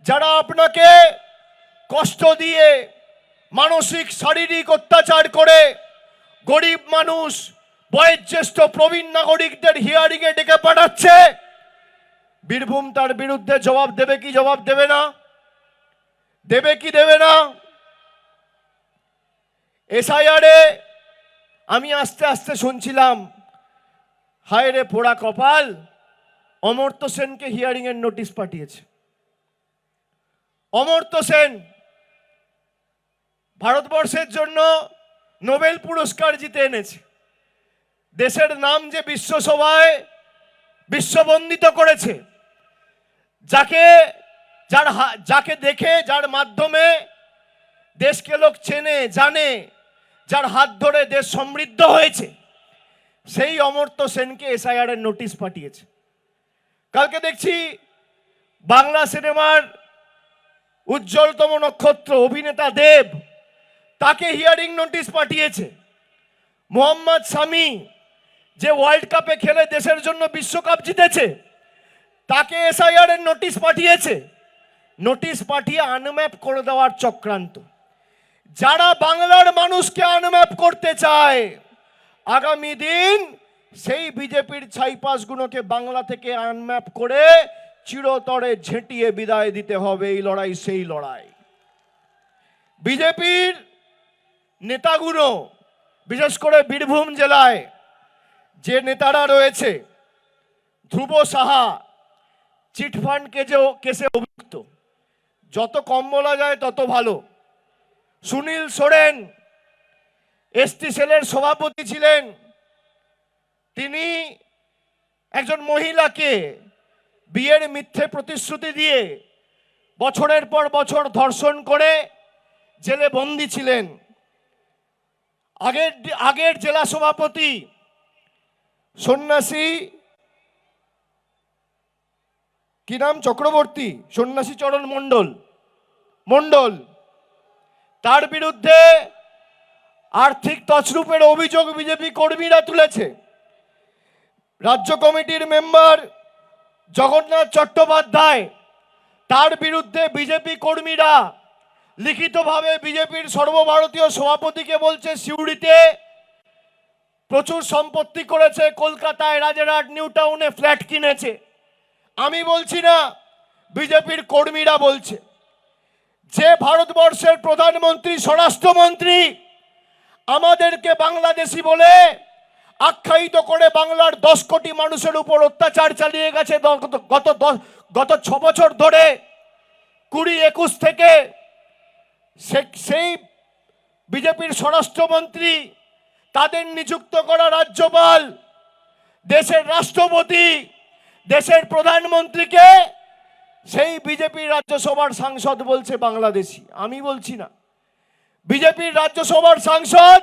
যারা আপনাকে কষ্ট দিয়ে মানসিক শারীরিক অত্যাচার করে গরিব মানুষ বয়োজ্যেষ্ঠ প্রবীণ নাগরিকদের হিয়ারিংয়ে ডেকে পাঠাচ্ছে, বীরভূম তার বিরুদ্ধে জবাব দেবে কি জবাব দেবে না? দেবে কি দেবে না? এসআইআরে আমি আস্তে আস্তে শুনছিলাম, হায় রে পোড়া কপাল, অমর্ত্য সেনকে হিয়ারিং এর নোটিশ পাঠিয়েছে। অমর্ত্য সেন ভারতবর্ষের জন্য নোবেল পুরস্কার জিতে এনেছে, দেশের নাম যে বিশ্বসভায় বিশ্ববন্দিত করেছে, যাকে দেখে, যার মাধ্যমে দেশকে লোক চেনে জানে, যার হাত ধরে দেশ সমৃদ্ধ হয়েছে, সেই অমর্ত্য সেনকে এসআইআর এর নোটিশ পাঠিয়েছে। কালকে দেখছি বাংলা সিনেমার উজ্জ্বলতম নক্ষত্র অভিনেতা দেব, তাকে হিয়ারিং নোটিশ পাঠিয়েছে। মোহাম্মদ শামি, যে ওয়ার্ল্ড কাপে খেলে দেশের জন্য বিশ্বকাপ জিতেছে, তাকে এসআইআর এর নোটিশ পাঠিয়েছে। নোটিশ পাঠিয়ে আনম্যাপ করে দেওয়ার চক্রান্ত। যারা বাংলার মানুষকে আনম্যাপ করতে চায়, আগামী দিন সেই বিজেপির ছাইপাসগুলোকে বাংলা থেকে আনম্যাপ করে চিরতরে ঝেঁটিয়ে বিদায় দিতে হবে। এই লড়াই সেই লড়াই। বিজেপির নেতাগুলো, বিশেষ করে বীরভূম জেলায় যে নেতারা রয়েছে, ধ্রুব সাহা চিটফান্ড কেসে অভিযুক্ত, যত কম বলা যায় তত ভালো। সুনীল সোরেন এসটি সেলের সভাপতি ছিলেন, তিনি একজন মহিলাকে বিয়ের মিথ্যে প্রতিশ্রুতি দিয়ে বছরের পর বছর ধর্ষণ করে জেলে বন্দী ছিলেন। আগের জেলা সভাপতি সন্ন্যাসী, কি নাম, চক্রবর্তী, সন্ন্যাসী চরণ মণ্ডল, তার বিরুদ্ধে আর্থিক তছরূপের অভিযোগ বিজেপি কর্মীরা তুলেছে। রাজ্য কমিটির মেম্বার জগন্নাথ চট্টোপাধ্যায়, তার বিরুদ্ধে বিজেপি কর্মীরা লিখিতভাবে বিজেপির সর্বভারতীয় সভাপতিকে বলছে সিউড়িতে প্রচুর সম্পত্তি করেছে, কলকাতায় রাজারহাট নিউ টাউনে ফ্ল্যাট কিনেছে। আমি বলছি না, বিজেপির কর্মীরা বলছে। যে ভারতবর্ষের প্রধানমন্ত্রী, স্বরাষ্ট্রমন্ত্রী আমাদেরকে বাংলাদেশি বলে আখ্যায়িত করে বাংলার 10 কোটি মানুষের উপর অত্যাচার চালিয়ে গেছে গত 6 বছর ধরে, 2021 থেকে, সেই বিজেপির স্বরাষ্ট্রমন্ত্রী, তাদের নিযুক্ত করা রাজ্যপাল, দেশের রাষ্ট্রপতি, দেশের প্রধানমন্ত্রীকে সেই বিজেপির রাজ্যসভার সাংসদ বলছে বাংলাদেশি। আমি বলছি না, বিজেপির রাজ্যসভার সাংসদ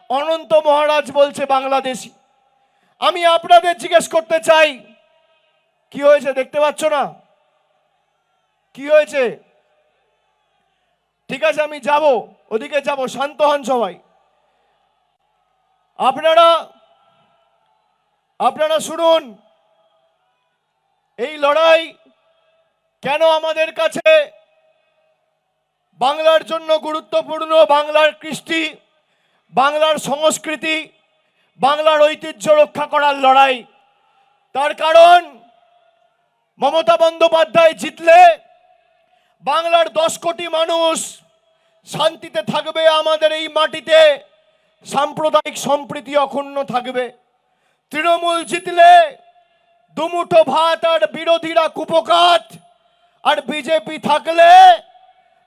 অনন্ত মহারাজ বলছে বাংলাদেশি। আমি আপনাদের জিজ্ঞেস করতে চাই, কি হয়েছে দেখতে পাচ্ছ না? কি হয়েছে? ঠিক আছে, আমি যাব, ওদিকে যাব, শান্ত হন সবাই। আপনারা শুনুন, এই লড়াই কেন আমাদের কাছে বাংলার জন্য গুরুত্বপূর্ণ। বাংলার কৃষ্টি, বাংলার সংস্কৃতি, বাংলার ঐতিহ্য রক্ষা করার লড়াই। তার কারণ, মমতা বন্দ্যোপাধ্যায় জিতলে বাংলার 10 কোটি মানুষ শান্তিতে থাকবে, আমাদের এই মাটিতে সাম্প্রদায়িক সম্প্রীতি অক্ষুণ্ণ থাকবে। তৃণমূল জিতলে দুমুঠো ভাত আর বিরোধীরা কুপোকাত, আর বিজেপি থাকলে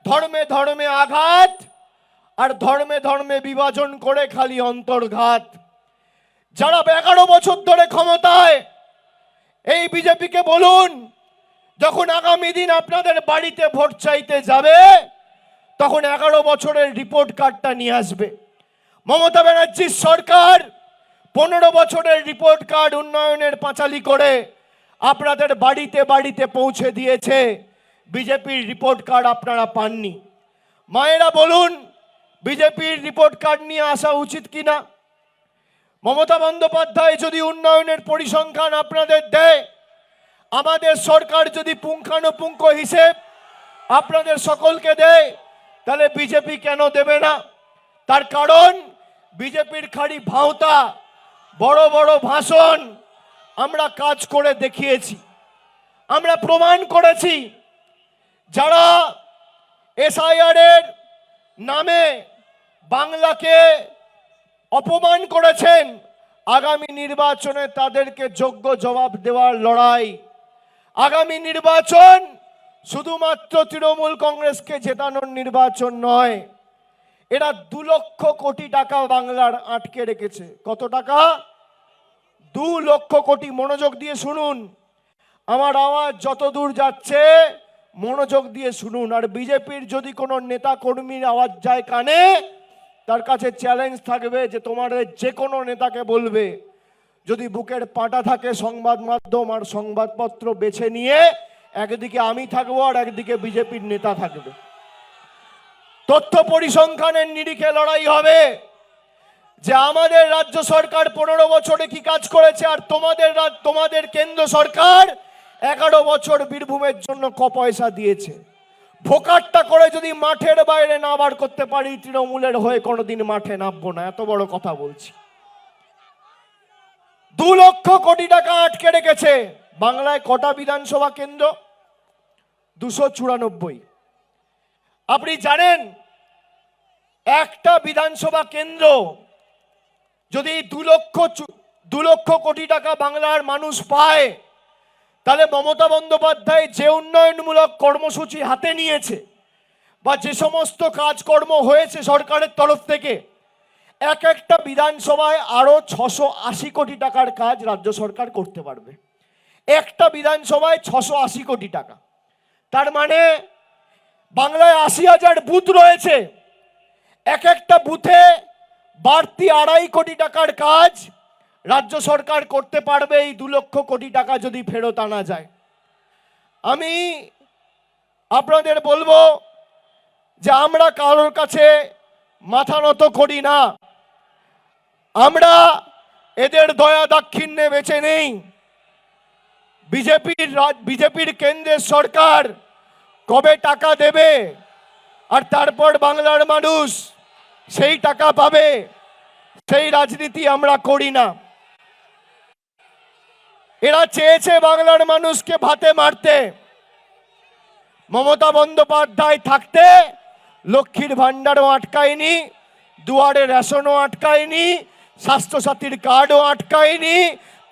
ধর্মে ধর্মে আঘাত আর ধর্মে ধর্মে বিভাজন করে খালি অন্তর্ঘাত। যারা 11 বছর ধরে ক্ষমতায়, এই বিজেপিকে বলুন, যখন আগামী দিন আপনাদের বাড়িতে ভোট চাইতে যাবে, তখন 11 বছরের রিপোর্ট কার্ডটা নিয়ে আসবে। মমতা ব্যানার্জির সরকার 15 বছরের রিপোর্ট কার্ড উন্নয়নের পাঁচালি করে আপনাদের বাড়িতে বাড়িতে পৌঁছে দিয়েছে। বিজেপির রিপোর্ট কার্ড আপনারা পাননি। মায়েরা বলুন, বিজেপির রিপোর্ট কার্ড নিয়ে আসা উচিত কিনা? মমতা বন্দ্যোপাধ্যায় যদি উন্নয়নের পরিসংখ্যান আপনাদের দেয়, আমাদের সরকার যদি পুঙ্খানুপুঙ্খ হিসেব আপনাদের সকলকে দেয়, তাহলে বিজেপি কেন দেবে না? তার কারণ বিজেপির খালি ভাওতা, বড় বড় ভাষণ। আমরা কাজ করে দেখিয়েছি, আমরা প্রমাণ করেছি। যারা এসআইআর এর নামে বাংলাকে অপমান করেছেন, আগামী নির্বাচনে তাদেরকে যোগ্য জবাব দেওয়ার লড়াই। আগামী নির্বাচন শুধুমাত্র তৃণমূল কংগ্রেসকে জেতানোর নির্বাচন নয়, এরা 2 লক্ষ কোটি টাকা বাংলার আটকে রেখেছে। কত টাকা? 2 লক্ষ কোটি। মনোযোগ দিয়ে শুনুন, আমার আওয়াজ যত দূর যাচ্ছে মনোযোগ দিয়ে শুনুন। আর বিজেপির যদি কোনো নেতা কর্মীর আওয়াজ যায় কানে, তার কাছে চ্যালেঞ্জ থাকবে যে তোমাদের যে কোনো নেতাকে বলবে, যদি বুকের পাটা থাকে সংবাদ মাধ্যম আর সংবাদপত্র বেছে নিয়ে একদিকে আমি থাকবো আর একদিকে বিজেপির নেতা থাকবে। তথ্য পরিসংখ্যানের নিরিখে লড়াই হবে যে আমাদের রাজ্য সরকার 15 বছরে কি কাজ করেছে, আর তোমাদের কেন্দ্র সরকার 11 বছর বীরভূমের জন্য ক পয়সা দিয়েছে। ফোকাটটা করে যদি মাঠের বাইরে না বার করতে পারি, তৃণমূলের হয়ে কোনোদিন মাঠে নামবো না, এত বড় কথা বলছি। 2 লক্ষ কোটি টাকা আটকে রেখেছে। বাংলায় কটা বিধানসভা কেন্দ্র? 294। আপনি জানেন একটা বিধানসভা কেন্দ্র যদি 2 লক্ষ কোটি টাকা বাংলার মানুষ পায়, তাহলে মমতা বন্দ্যোপাধ্যায় যে উন্নয়নমূলক কর্মসূচি হাতে নিয়েছে বা যে সমস্ত কাজকর্ম হয়েছে সরকারের তরফ থেকে, এক একটা বিধানসভায় আরো 680 কোটি টাকার কাজ রাজ্য সরকার করতে পারবে। একটা বিধানসভায় 680 কোটি টাকা। তার মানে বাংলায় 80,000 বুথ রয়েছে, এক একটা বুথে বাড়তি 2.5 কোটি টাকার কাজ রাজ্য সরকার করতে পারবে এই 2 লক্ষ কোটি টাকা যদি ফেরত আনা যায়। আমি আপনাদের বলবো যে আমরা কারোর কাছে মাথা নত করি না, আমরা এদের দয়া দাক্ষিণ্যে বেঁচে নেই। বিজেপির কেন্দ্রের সরকার কবে টাকা দেবে আর তারপর বাংলার মানুষ সেই টাকা পাবে, সেই রাজনীতি আমরা করি না। এরা চেয়েছে বাংলার মানুষকে ভাতে মারতে। মমতা বন্দ্যোপাধ্যায় থাকতে লক্ষ্মীর ভান্ডারও আটকায়নি, দুয়ারে রেশনও আটকায়নি, স্বাস্থ্যসাথীর কার্ডও আটকায়নি,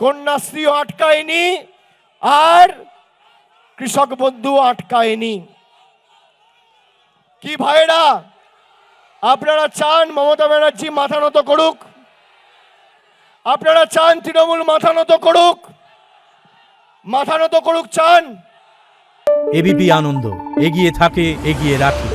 কন্যাশ্রীও আটকায়নি, আর কৃষক বন্ধু আটকায়নি। কি ভাইরা, আপনারা চান মমতা ব্যানার্জি মাথা নত করুক? আপনারা চান তৃণমূল মাথা নত করুক? মাথা নত করুক চান? এবিপি আনন্দ, এগিয়ে থাকে, এগিয়ে রাখে।